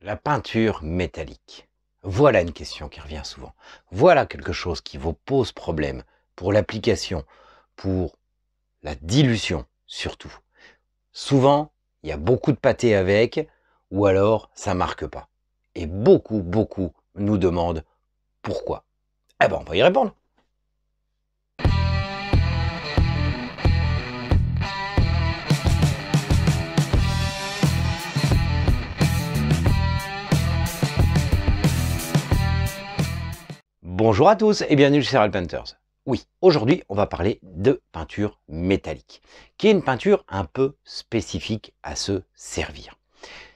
La peinture métallique. Voilà une question qui revient souvent. Voilà quelque chose qui vous pose problème pour l'application, pour la dilution surtout. Souvent, il y a beaucoup de pâté avec, ou alors ça marque pas. Et beaucoup nous demandent pourquoi. Eh ben, on va y répondre. Bonjour à tous et bienvenue chez Ceral Painters. Oui, aujourd'hui on va parler de peinture métallique, qui est une peinture un peu spécifique à se servir.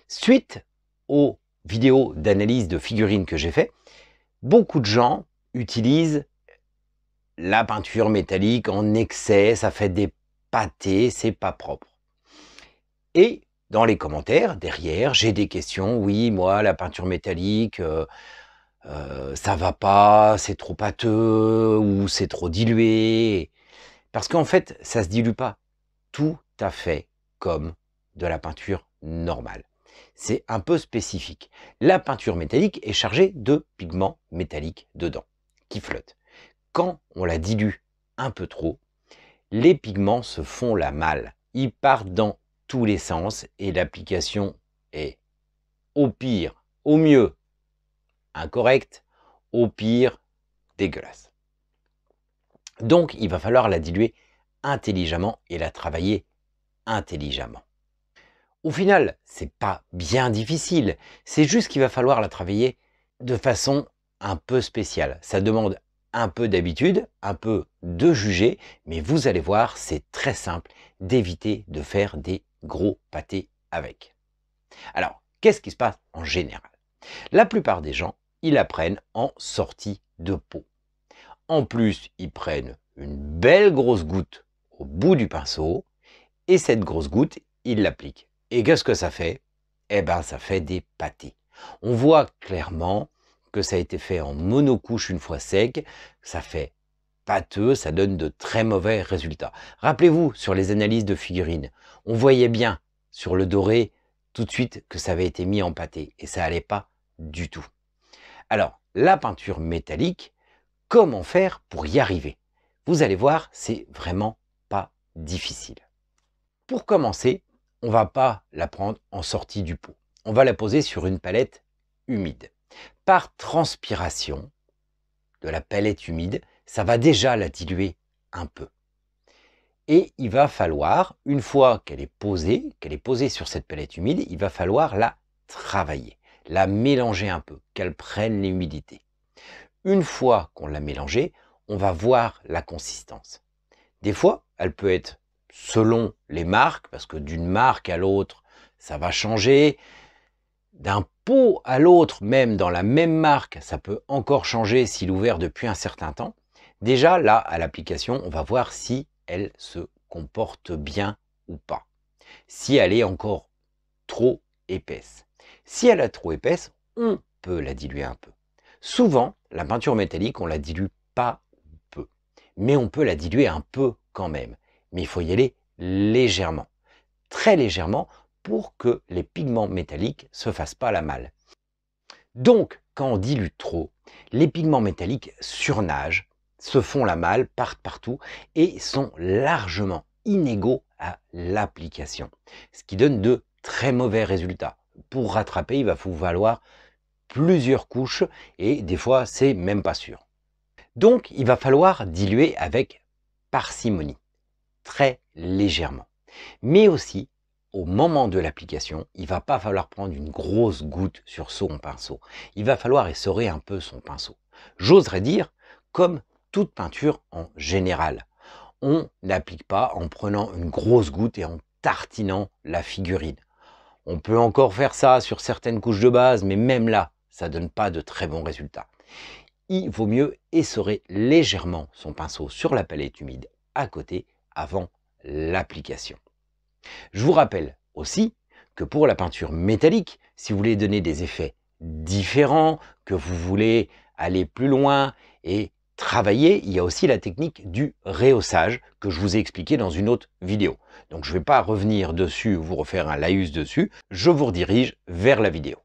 Suite aux vidéos d'analyse de figurines que j'ai fait, beaucoup de gens utilisent la peinture métallique en excès, ça fait des pâtés, c'est pas propre. Et dans les commentaires, derrière, j'ai des questions, oui, moi la peinture métallique... ça va pas, c'est trop pâteux ou c'est trop dilué. Parce qu'en fait, ça se dilue pas tout à fait comme de la peinture normale. C'est un peu spécifique. La peinture métallique est chargée de pigments métalliques dedans, qui flottent. Quand on la dilue un peu trop, les pigments se font la malle. Ils partent dans tous les sens et l'application est au pire, au mieux, incorrecte, au pire, dégueulasse. Donc, il va falloir la diluer intelligemment et la travailler intelligemment. Au final, c'est pas bien difficile, c'est juste qu'il va falloir la travailler de façon un peu spéciale. Ça demande un peu d'habitude, un peu de juger, mais vous allez voir, c'est très simple d'éviter de faire des gros pâtés avec. Alors, qu'est-ce qui se passe en général? La plupart des gens, ils la prennent en sortie de pot. En plus, ils prennent une belle grosse goutte au bout du pinceau et cette grosse goutte, ils l'appliquent. Et qu'est-ce que ça fait? Eh bien, ça fait des pâtés. On voit clairement que ça a été fait en monocouche une fois sec. Ça fait pâteux, ça donne de très mauvais résultats. Rappelez-vous, sur les analyses de figurines, on voyait bien sur le doré tout de suite que ça avait été mis en pâté et ça allait pas du tout. Alors, la peinture métallique, comment faire pour y arriver? Vous allez voir, c'est vraiment pas difficile. Pour commencer, on va pas la prendre en sortie du pot. On va la poser sur une palette humide. Par transpiration de la palette humide, ça va déjà la diluer un peu. Et il va falloir, une fois qu'elle est posée sur cette palette humide, il va falloir la travailler, la mélanger un peu, qu'elle prenne l'humidité. Une fois qu'on l'a mélangée, on va voir la consistance. Des fois, elle peut être selon les marques, parce que d'une marque à l'autre, ça va changer. D'un pot à l'autre, même dans la même marque, ça peut encore changer s'il est ouvert depuis un certain temps. Déjà, là, à l'application, on va voir si elle se comporte bien ou pas. Si elle est encore trop épaisse. Si elle est trop épaisse, on peut la diluer un peu. Souvent, la peinture métallique, on la dilue pas peu, mais on peut la diluer un peu quand même. Mais il faut y aller légèrement, très légèrement, pour que les pigments métalliques se fassent pas la malle. Donc, quand on dilue trop, les pigments métalliques surnagent, se font la malle, partent partout et sont largement inégaux à l'application, ce qui donne de très mauvais résultats. Pour rattraper, il va vous falloir plusieurs couches et des fois, c'est même pas sûr. Donc, il va falloir diluer avec parcimonie, très légèrement. Mais aussi, au moment de l'application, il va pas falloir prendre une grosse goutte sur son pinceau. Il va falloir essorer un peu son pinceau. J'oserais dire, comme toute peinture en général, on n'applique pas en prenant une grosse goutte et en tartinant la figurine. On peut encore faire ça sur certaines couches de base, mais même là, ça donne pas de très bons résultats. Il vaut mieux essorer légèrement son pinceau sur la palette humide à côté avant l'application. Je vous rappelle aussi que pour la peinture métallique, si vous voulez donner des effets différents, que vous voulez aller plus loin et travailler, il y a aussi la technique du rehaussage que je vous ai expliqué dans une autre vidéo. Donc je ne vais pas revenir dessus, vous refaire un laïus dessus, je vous redirige vers la vidéo.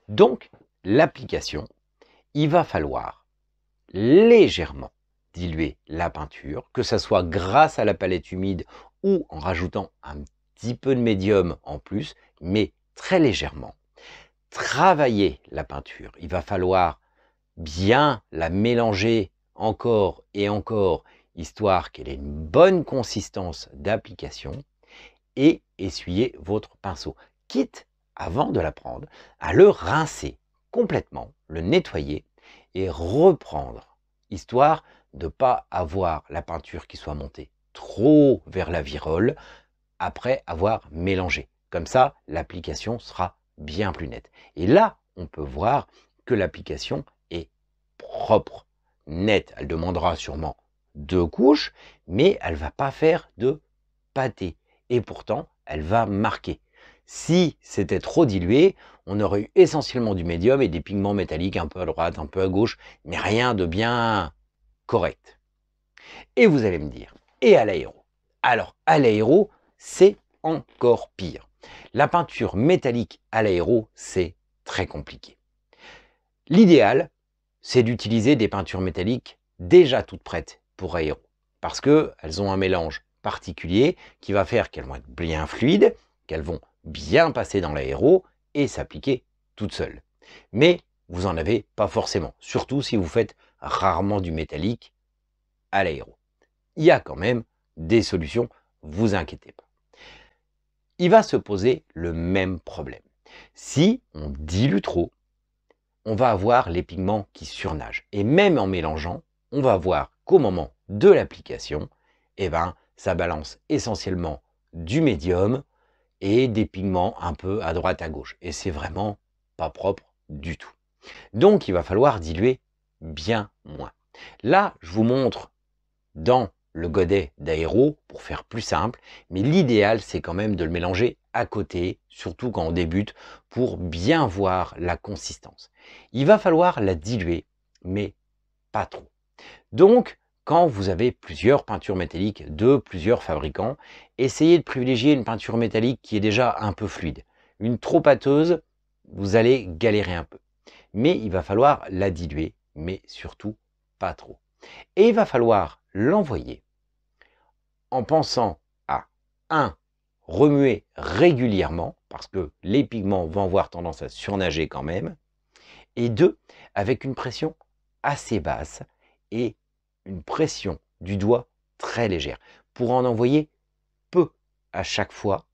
Donc, l'application, il va falloir légèrement diluer la peinture, que ce soit grâce à la palette humide ou en rajoutant un petit peu de médium en plus, mais très légèrement. Travailler la peinture, il va falloir bien la mélanger encore et encore, histoire qu'elle ait une bonne consistance d'application, et essuyer votre pinceau, quitte, avant de la prendre, à le rincer complètement, le nettoyer et reprendre, histoire de ne pas avoir la peinture qui soit montée trop vers la virole après avoir mélangé. Comme ça, l'application sera bien plus nette. Et là, on peut voir que l'application est propre, nette. Elle demandera sûrement 2 couches, mais elle ne va pas faire de pâté. Et pourtant, elle va marquer. Si c'était trop dilué, on aurait eu essentiellement du médium et des pigments métalliques un peu à droite, un peu à gauche, mais rien de bien correct. Et vous allez me dire, et à l'aéro? Alors, à l'aéro, c'est encore pire. La peinture métallique à l'aéro, c'est très compliqué. L'idéal, c'est d'utiliser des peintures métalliques déjà toutes prêtes pour aéro, parce qu'elles ont un mélange particulier qui va faire qu'elles vont être bien fluides, qu'elles vont bien passer dans l'aéro et s'appliquer toutes seules. Mais vous n'en avez pas forcément, surtout si vous faites rarement du métallique à l'aéro. Il y a quand même des solutions, vous inquiétez pas. Il va se poser le même problème. Si on dilue trop, on va avoir les pigments qui surnagent. Et même en mélangeant, on va voir qu'au moment de l'application, eh ben, ça balance essentiellement du médium et des pigments un peu à droite à gauche. Et c'est vraiment pas propre du tout. Donc il va falloir diluer bien moins. Là, je vous montre dans le godet d'aéro pour faire plus simple, mais l'idéal c'est quand même de le mélanger à côté, surtout quand on débute, pour bien voir la consistance. Il va falloir la diluer, mais pas trop. Donc, quand vous avez plusieurs peintures métalliques de plusieurs fabricants, essayez de privilégier une peinture métallique qui est déjà un peu fluide. Une trop pâteuse, vous allez galérer un peu. Mais il va falloir la diluer, mais surtout pas trop. Et il va falloir l'envoyer en pensant à 1. Remuer régulièrement, parce que les pigments vont avoir tendance à surnager quand même, et 2. Avec une pression assez basse et une pression du doigt très légère, pour en envoyer peu à chaque fois,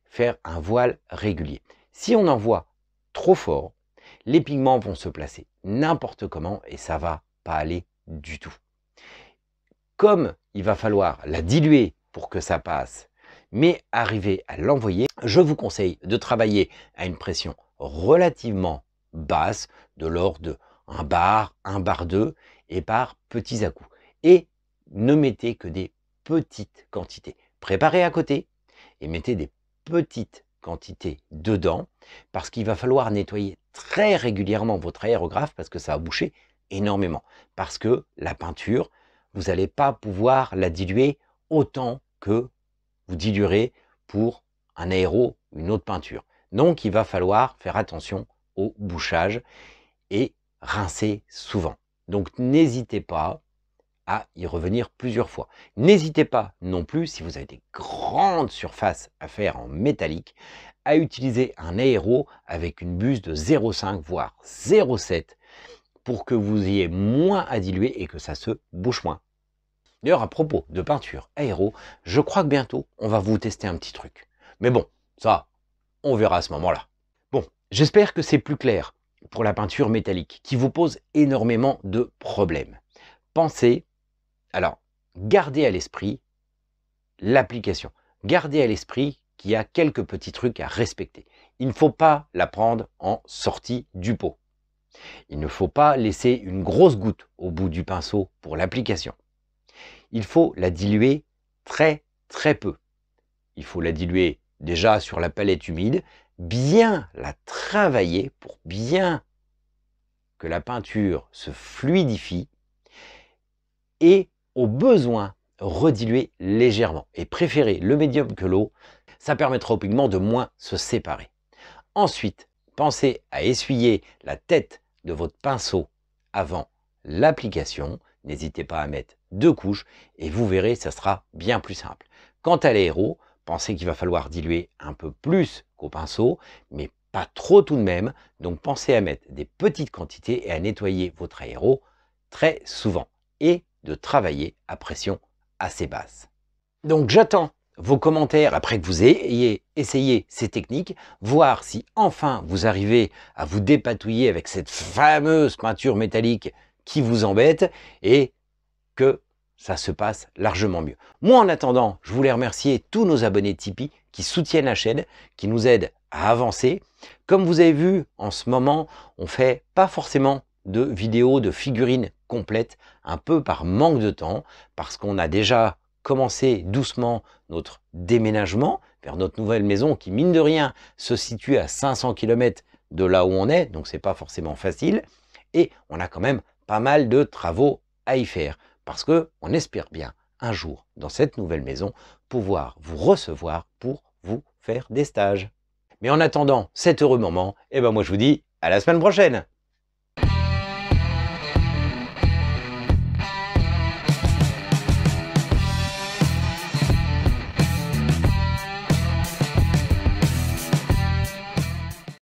faire un voile régulier. Si on envoie trop fort, les pigments vont se placer n'importe comment et ça va pas aller du tout. Comme il va falloir la diluer pour que ça passe, mais arriver à l'envoyer, je vous conseille de travailler à une pression relativement basse, de l'ordre de 1 bar 2, et par petits à-coups. Et ne mettez que des petites quantités. Préparez à côté et mettez des petites quantités dedans, parce qu'il va falloir nettoyer très régulièrement votre aérographe, parce que ça va boucher énormément. Parce que la peinture, vous n'allez pas pouvoir la diluer autant que vous diluerez pour un aéro, une autre peinture. Donc il va falloir faire attention au bouchage et rincer souvent. Donc n'hésitez pas à y revenir plusieurs fois. N'hésitez pas non plus, si vous avez des grandes surfaces à faire en métallique, à utiliser un aéro avec une buse de 0,5 voire 0,7 pour que vous ayez moins à diluer et que ça se bouche moins. D'ailleurs, à propos de peinture aéro, je crois que bientôt, on va vous tester un petit truc. Mais bon, ça, on verra à ce moment-là. Bon, j'espère que c'est plus clair pour la peinture métallique, qui vous pose énormément de problèmes. Pensez, alors, gardez à l'esprit l'application. Gardez à l'esprit qu'il y a quelques petits trucs à respecter. Il ne faut pas la prendre en sortie du pot. Il ne faut pas laisser une grosse goutte au bout du pinceau pour l'application. Il faut la diluer très peu. Il faut la diluer déjà sur la palette humide, bien la travailler pour bien que la peinture se fluidifie et au besoin rediluer légèrement et préférer le médium que l'eau. Ça permettra au pigment de moins se séparer. Ensuite, pensez à essuyer la tête de votre pinceau avant l'application. N'hésitez pas à mettre 2 couches et vous verrez, ça sera bien plus simple. Quant à l'aéro, pensez qu'il va falloir diluer un peu plus qu'au pinceau, mais pas trop tout de même. Donc pensez à mettre des petites quantités et à nettoyer votre aéro très souvent et de travailler à pression assez basse. Donc j'attends vos commentaires après que vous ayez essayé ces techniques, voir si enfin vous arrivez à vous dépatouiller avec cette fameuse peinture métallique qui vous embête et que ça se passe largement mieux. Moi en attendant, je voulais remercier tous nos abonnés Tipeee qui soutiennent la chaîne, qui nous aident à avancer. Comme vous avez vu en ce moment, on fait pas forcément de vidéos de figurines complètes, un peu par manque de temps, parce qu'on a déjà commencé doucement notre déménagement vers notre nouvelle maison qui, mine de rien, se situe à 500 km de là où on est, donc c'est pas forcément facile. Et on a quand même pas mal de travaux à y faire, parce que on espère bien un jour, dans cette nouvelle maison, pouvoir vous recevoir pour vous faire des stages. Mais en attendant cet heureux moment, eh ben moi je vous dis à la semaine prochaine.